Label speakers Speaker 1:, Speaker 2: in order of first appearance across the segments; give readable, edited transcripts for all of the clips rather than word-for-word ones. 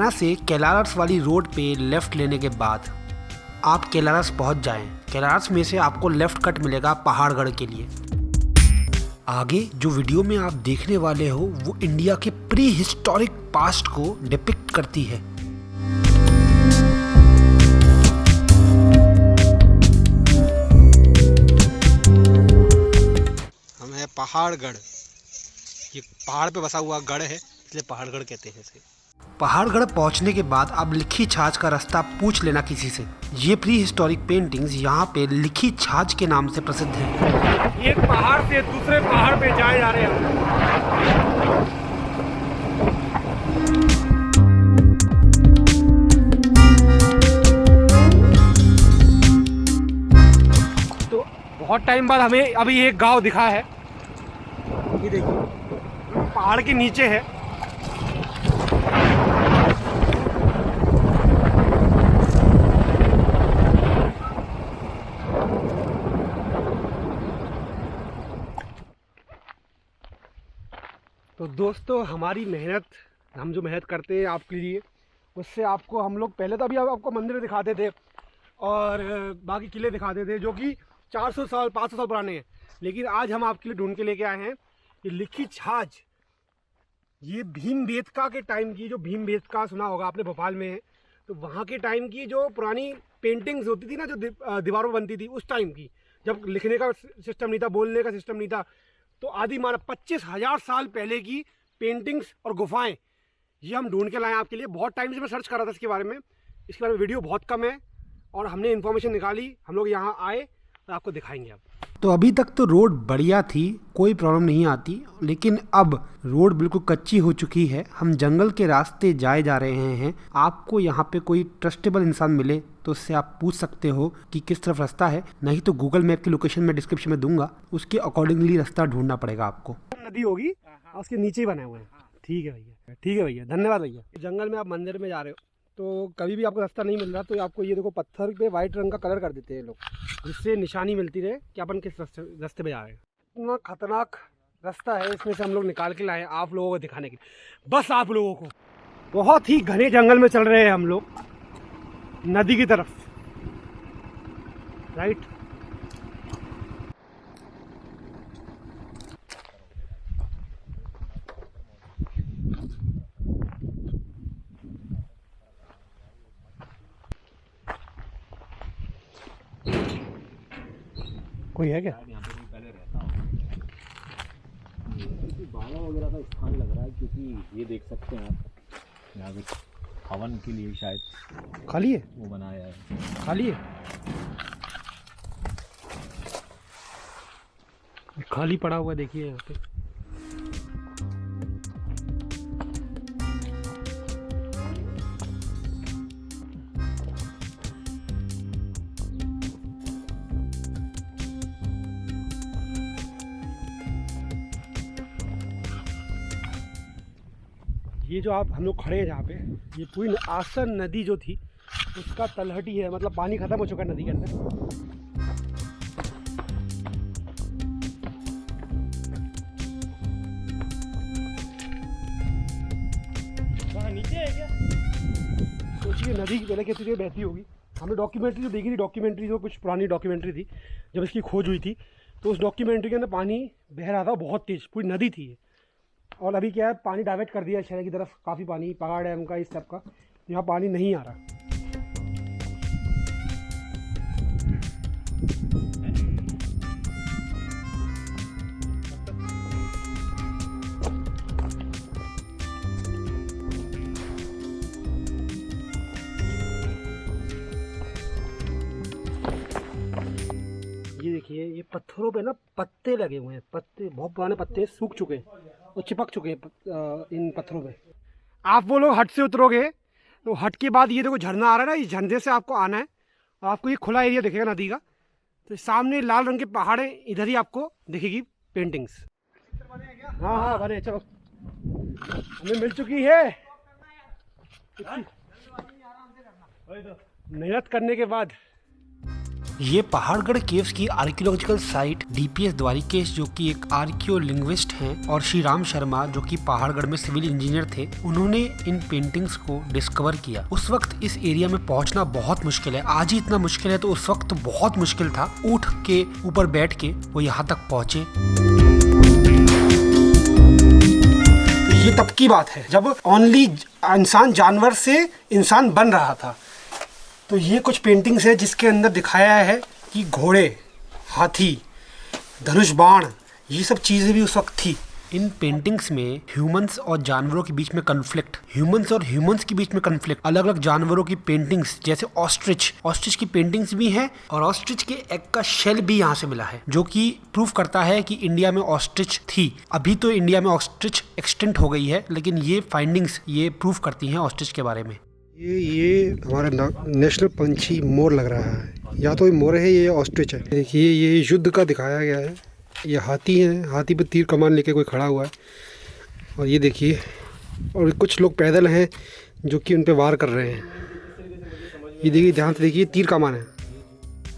Speaker 1: मुरैना से कैलारस वाली रोड पे लेफ़्ट लेने के बाद आप कैलारस पहुंच जाएं। कैलारस में से आपको लेफ़्ट कट मिलेगा पहाड़गढ़ के लिए। आगे जो वीडियो में आप देखने वाले हो वो इंडिया के प्री हिस्टोरिक पास्ट को डिपिक्ट करती है। हम हैं पहाड़गढ़। ये पहाड़ पे बसा हुआ गढ़ है, इसलिए पहाड़गढ़ कहते हैं इसे। पहाड़गढ़ पहुंचने के बाद आप लिखी छाछ का रास्ता पूछ लेना किसी से। ये प्री हिस्टोरिक पेंटिंग्स यहाँ पे लिखी छाछ के नाम से प्रसिद्ध हैं।
Speaker 2: एक पहाड़ से दूसरे पहाड़ पे जाए जा रहे हैं। तो बहुत टाइम बाद हमें अभी एक गांव दिखा है। ये देखिए पहाड़ के नीचे है। तो दोस्तों हमारी मेहनत, हम जो मेहनत करते हैं आपके लिए, उससे आपको हम लोग पहले तो अभी आपको मंदिर दिखाते थे और बाकी किले दिखाते थे जो कि 400 साल 500 साल पुराने हैं। लेकिन आज हम आपके लिए ढूंढ के लेके आए हैं ये लिखी छाछ। ये भीमबेटका के टाइम की, जो भीमबेटका सुना होगा आपने, भोपाल में है, तो वहाँ के टाइम की जो पुरानी पेंटिंग्स होती थी ना, जो दीवारों पर बनती थी उस टाइम की, जब लिखने का सिस्टम नहीं था, बोलने का सिस्टम नहीं था, तो आदि मानव 25,000 साल पहले की पेंटिंग्स और गुफाएं ये हम ढूंढ के लाए आपके लिए। बहुत टाइम से मैं सर्च कर रहा था इसके बारे में वीडियो बहुत कम है और हमने इन्फॉर्मेशन निकाली, हम लोग यहाँ आए और आपको दिखाएंगे अब।
Speaker 1: तो अभी तक तो रोड बढ़िया थी, कोई प्रॉब्लम नहीं आती, लेकिन अब रोड बिल्कुल कच्ची हो चुकी है। हम जंगल के रास्ते जाए जा रहे हैं। आपको यहाँ पे कोई ट्रस्टेबल इंसान मिले तो उससे आप पूछ सकते हो कि किस तरफ रास्ता है, नहीं तो गूगल मैप की लोकेशन मैं डिस्क्रिप्शन में दूंगा, उसके अकॉर्डिंगली रास्ता ढूंढना पड़ेगा आपको।
Speaker 2: नदी होगी और उसके नीचे ही बने हुए हैं। ठीक है भैया, ठीक है भैया, धन्यवाद भैया। जंगल में आप मंदिर में जा रहे हो तो कभी भी आपको रास्ता नहीं मिल रहा तो आपको ये देखो पत्थर पे वाइट रंग का कलर कर देते हैं लोग, जिससे निशानी मिलती रहे कि अपन किस रास्ते पे जा रहे हैं। इतना खतरनाक रास्ता है, इसमें से हम लोग निकाल के लाए आप लोगों को दिखाने के लिए, बस आप लोगों को। बहुत ही घने जंगल में चल रहे हैं हम लोग नदी की तरफ, राइट। कोई है क्या?
Speaker 3: यहाँ पे पहले रहता बाड़ा वगैरह का स्थान लग रहा है, क्योंकि ये देख सकते हैं आप यहाँ पे हवन के लिए शायद
Speaker 2: खाली है,
Speaker 3: वो बनाया है।
Speaker 2: खाली है, खाली पड़ा हुआ देखिए यहाँ पे। ये जो आप हम लोग खड़े हैं जहाँ पे, ये पूरी आसन नदी जो थी उसका तलहटी है, मतलब पानी खत्म हो चुका है नदी के अंदर। नीचे है क्या? सोचिए नदी पहले कितनी देर बहती होगी। हमने डॉक्यूमेंट्री जो देखी थी, डॉक्यूमेंट्री जो कुछ पुरानी डॉक्यूमेंट्री थी, जब इसकी खोज हुई थी तो उस डॉक्यूमेंट्री के अंदर पानी बह रहा था बहुत तेज, पूरी नदी थी ये। और अभी क्या है, पानी डाइवर्ट कर दिया शहर की तरफ, काफ़ी पानी, पहाड़ डैम का, इस सब का, यहाँ पानी नहीं आ रहा। ये देखिए ये पत्थरों पे ना पत्ते लगे हुए हैं, पत्ते बहुत पुराने पत्ते सूख चुके हैं और चिपक चुके हैं इन पत्थरों पे। आप वो लोग हट से उतरोगे तो हट के बाद ये देखो झरना आ रहा है ना, इस झरने से आपको आना है और आपको ये खुला एरिया दिखेगा नदी का। तो सामने लाल रंग के पहाड़ है, इधर ही आपको दिखेगी पेंटिंग्स। हाँ हाँ बने, चलो हमें मिल चुकी है। मेहनत करने के बाद
Speaker 1: ये पहाड़गढ़ केव्स की आर्कियोलॉजिकल साइट डीपीएस द्वारिकेश, जो कि एक आर्कियोलिंग्विस्ट हैं, और श्री राम शर्मा, जो कि पहाड़गढ़ में सिविल इंजीनियर थे, उन्होंने इन पेंटिंग्स को डिस्कवर किया। उस वक्त इस एरिया में पहुंचना बहुत मुश्किल है, आज ही इतना मुश्किल है तो उस वक्त बहुत मुश्किल था। ऊंट के ऊपर बैठ के वो यहाँ तक पहुंचे।
Speaker 2: ये तब की बात है जब ओनली इंसान जानवर से इंसान बन रहा था। तो ये कुछ पेंटिंग्स है जिसके अंदर दिखाया है कि घोड़े, हाथी, धनुष बाण, ये सब चीज़ें भी उस वक्त थी।
Speaker 1: इन पेंटिंग्स में ह्यूमंस और जानवरों के बीच में कन्फ्लिक्ट, ह्यूमंस और ह्यूमंस के बीच में कन्फ्लिक्ट, अलग अलग जानवरों की पेंटिंग्स, जैसे ऑस्ट्रिच की पेंटिंग्स भी हैं, और ऑस्ट्रिच के एग का शेल भी यहाँ से मिला है, जो कि प्रूफ करता है कि इंडिया में ऑस्ट्रिच थी। अभी तो इंडिया में ऑस्ट्रिच एक्सटिंक्ट हो गई है, लेकिन ये फाइंडिंग्स ये प्रूफ करती हैं ऑस्ट्रिच के बारे में।
Speaker 2: ये हमारा नेशनल पंछी मोर लग रहा है, या तो ये मोर है ये ऑस्ट्रिच है। देखिए ये युद्ध का दिखाया गया है। ये हाथी है, हाथी पे तीर कमान लेके कोई खड़ा हुआ है, और ये देखिए, और कुछ लोग पैदल हैं जो कि उन पे वार कर रहे हैं। ये देखिए, ध्यान से देखिए, तीर कमान है।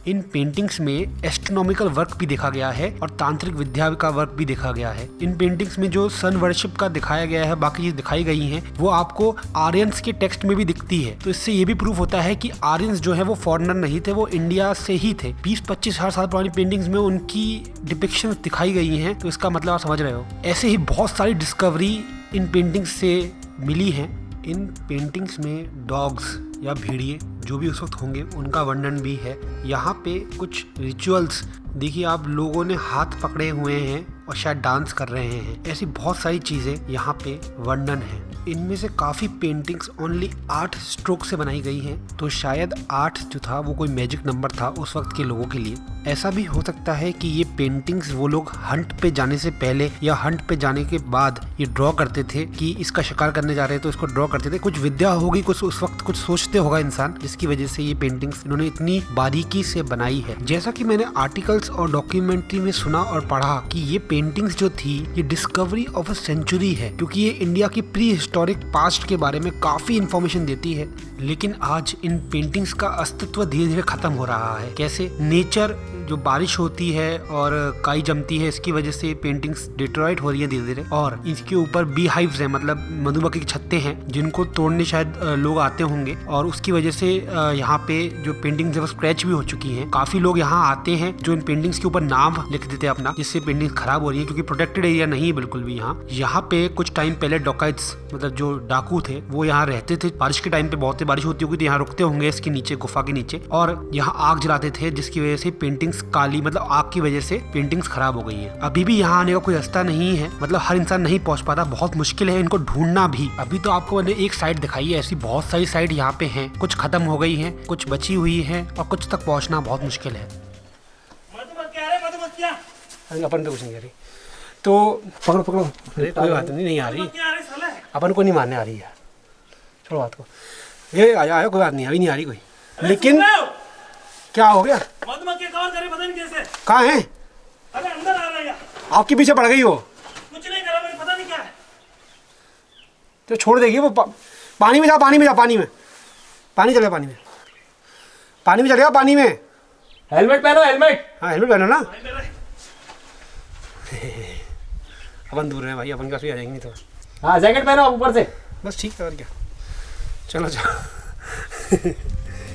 Speaker 1: इन पेंटिंग्स में एस्ट्रोनॉमिकल वर्क भी देखा गया है और तांत्रिक विद्या का वर्क भी देखा गया है। इन पेंटिंग्स में जो सन वर्शिप का दिखाया गया है, बाकी चीज दिखाई गई हैं, वो आपको आर्यंस के टेक्स्ट में भी दिखती है। तो इससे ये भी प्रूफ होता है कि आर्यंस जो है वो फॉरेनर नहीं थे, वो इंडिया से ही थे। 20-25 साल पुरानी पेंटिंग्स में उनकी डिपिक्शंस दिखाई गई हैं, तो इसका मतलब आप समझ रहे हो। ऐसे ही बहुत सारी डिस्कवरी इन पेंटिंग्स से मिली हैं। इन पेंटिंग्स में डॉग्स या भेड़िए जो भी उस वक्त होंगे उनका वर्णन भी है। यहाँ पे कुछ रिचुअल्स देखिए, आप लोगों ने हाथ पकड़े हुए हैं और शायद डांस कर रहे हैं। ऐसी बहुत सारी चीज़ें यहाँ पे वर्णन है। इनमें से काफ़ी पेंटिंग्स ओनली 8 स्ट्रोक से बनाई गई हैं, तो शायद 8 जो था वो कोई मैजिक नंबर था उस वक्त के लोगों के लिए। ऐसा भी हो सकता है कि ये पेंटिंग्स वो लोग हंट पे जाने से पहले या हंट पे जाने के बाद ये ड्रॉ करते थे कि इसका शिकार करने जा रहे हैं तो इसको ड्रॉ करते थे। कुछ विद्या होगी, कुछ उस वक्त कुछ सोचते होगा इंसान, जिसकी वजह से ये पेंटिंग्स इन्होंने इतनी बारीकी से बनाई है। जैसा कि मैंने आर्टिकल्स और डॉक्यूमेंट्री में सुना और पढ़ा कि ये पेंटिंग्स जो थी ये डिस्कवरी ऑफ अ सेंचुरी है, क्योंकि ये इंडिया की प्री हिस्टोरिक पास्ट के बारे में काफी इंफॉर्मेशन देती है। लेकिन आज इन पेंटिंग्स का अस्तित्व धीरे धीरे खत्म हो रहा है। कैसे? नेचर, जो बारिश होती है और काई जमती है, इसकी वजह से पेंटिंग्स डिट्रॉइट हो रही है धीरे धीरे, और इसके ऊपर बी हाइव्स है, मतलब मधुमक्खी के छत्ते हैं, जिनको तोड़ने शायद लोग आते होंगे, और उसकी वजह से यहाँ पे जो पेंटिंग्स है वो स्क्रैच भी हो चुकी हैं। काफी लोग यहाँ आते हैं जो इन पेंटिंग्स के ऊपर नाम लिख देते हैं अपना, जिससे पेंटिंग्स खराब हो रही है, क्योंकि प्रोटेक्टेड एरिया नहीं है बिल्कुल भी यहाँ। यहाँ पे कुछ टाइम पहले डॉकाइट्स, मतलब जो डाकू थे, वो यहाँ रहते थे। बारिश के टाइम पे बहुत बारिश होती होगी तो यहाँ रुकते होंगे इसके नीचे, गुफा के नीचे, और यहाँ आग जलाते थे, जिसकी वजह से पेंटिंग्स काली, मतलब आग की वजह से पेंटिंग्स खराब हो गई है। अभी भी यहाँ आने का कोई रास्ता नहीं है, मतलब हर इंसान नहीं पहुँच पाता, बहुत मुश्किल है इनको ढूंढना भी। अभी तो आपको मैंने एक साइड दिखाई है, ऐसी बहुत सारी साइड यहाँ पे हैं, कुछ खत्म हो गई हैं, कुछ बची हुई है, और कुछ तक पहुँचना बहुत मुश्किल है।
Speaker 2: अपन तो कुछ नहीं आ रही, तो पकड़ो पकड़ो, अरे कोई बात नहीं आ रही, अपन को नहीं मारने आ रही है, छोड़ो बात को, ये आया कोई बात नहीं, अभी नहीं आ रही कोई। लेकिन क्या हो गया? कहाँ है?
Speaker 4: अरे अंदर आ रहा है,
Speaker 2: आपके पीछे पड़ गई हो?
Speaker 4: कुछ नहीं करा, मुझे पता नहीं क्या है।
Speaker 2: तो छोड़ देगी वो, पानी में जाओ, पानी में जाओ, पानी में पानी चलेगा, पानी में चलेगा, पानी में।
Speaker 3: हेलमेट पहनो, हेलमेट।
Speaker 2: हाँ हेलमेट पहनो ना। अपन दूर है भाई, अपन के पास भी आ जाएंगे नहीं तो।
Speaker 3: हाँ जैकेट पहनो ऊपर से।
Speaker 2: बस ठीक है, और क्या, चलो चलो।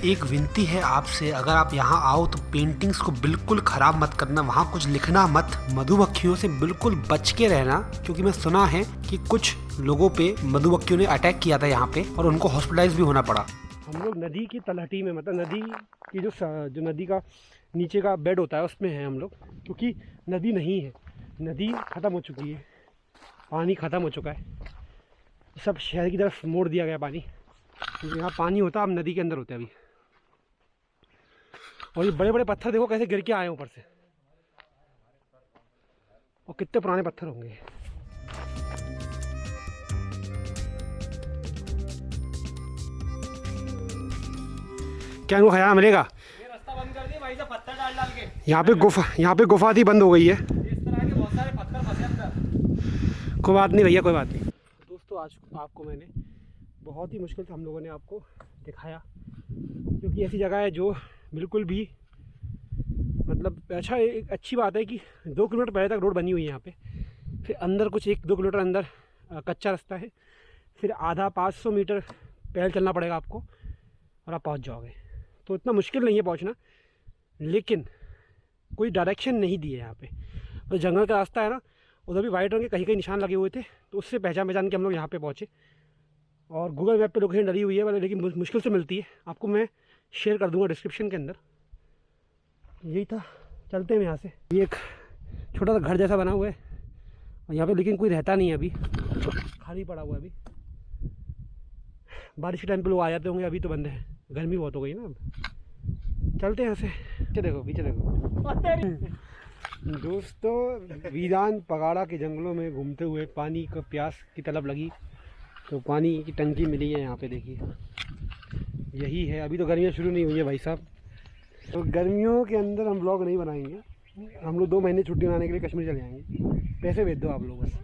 Speaker 1: एक विनती है आपसे, अगर आप यहाँ आओ तो पेंटिंग्स को बिल्कुल खराब मत करना, वहाँ कुछ लिखना मत, मधुमक्खियों से बिल्कुल बच के रहना, क्योंकि मैं सुना है कि कुछ लोगों पे मधुमक्खियों ने अटैक किया था यहाँ पे और उनको हॉस्पिटलाइज भी होना पड़ा।
Speaker 2: हम लोग नदी की तलहटी में, मतलब नदी की जो नदी का नीचे का बेड होता है उसमें हैं हम लोग, क्योंकि नदी नहीं है, नदी ख़त्म हो चुकी है, पानी ख़त्म हो चुका है, सब शहर की तरफ मोड़ दिया गया पानी। यहाँ पानी होता अब नदी के अंदर होता है अभी। और ये बड़े बड़े पत्थर देखो कैसे गिर के आए ऊपर से, और कितने पुराने पत्थर होंगे। क्या इनको खजाना मिलेगा?
Speaker 4: ये रास्ता बंद कर दिया भाई साहब, पत्थर डाल डाल के।
Speaker 2: यहाँ पे गुफा थी, बंद हो गई है।
Speaker 4: इस तरह के बहुत सारे पत्थर फंसे अंदर।
Speaker 2: कोई बात नहीं भैया, कोई बात नहीं। दोस्तों आज आपको मैंने बहुत ही मुश्किल से हम लोगों ने आपको दिखाया, क्योंकि ऐसी जगह है जो बिल्कुल भी मतलब अच्छा, एक अच्छी बात है कि 2 किलोमीटर पहले तक रोड बनी हुई है यहाँ पे, फिर अंदर कुछ 1-2 किलोमीटर अंदर कच्चा रास्ता है, फिर आधा 500 मीटर पैदल चलना पड़ेगा आपको और आप पहुँच जाओगे। तो इतना मुश्किल नहीं है पहुँचना, लेकिन कोई डायरेक्शन नहीं दी है यहाँ पे। तो जंगल का रास्ता है ना, उधर भी वाइट रंग के कहीं कहीं निशान लगे हुए थे, तो उससे पहचान के हम लोग यहाँ पे पहुँचे। और गूगल मैप पे लोकेशन डली हुई है, लेकिन मुश्किल से मिलती है। आपको मैं शेयर कर दूँगा डिस्क्रिप्शन के अंदर। यही था, चलते हैं यहाँ से। ये एक छोटा सा घर जैसा बना हुआ है और यहाँ पे लेकिन कोई रहता नहीं है, अभी खाली पड़ा हुआ है। अभी बारिश के टाइम पे लोग आ जाते होंगे, अभी तो बंद है, गर्मी बहुत हो गई ना। अब चलते हैं यहाँ से। पीछे देखो, पीछे देखो दोस्तों, वीरान पगाड़ा के जंगलों में घूमते हुए पानी को प्यास की तलब लगी, तो पानी की टंकी मिली है यहाँ पे। देखिए यही है। अभी तो गर्मियाँ शुरू नहीं हुई है भाई साहब, तो गर्मियों के अंदर हम ब्लॉग नहीं बनाएंगे। हम लोग 2 महीने छुट्टी मनाने के लिए कश्मीर चले जाएंगे। पैसे भेज दो आप लोग बस।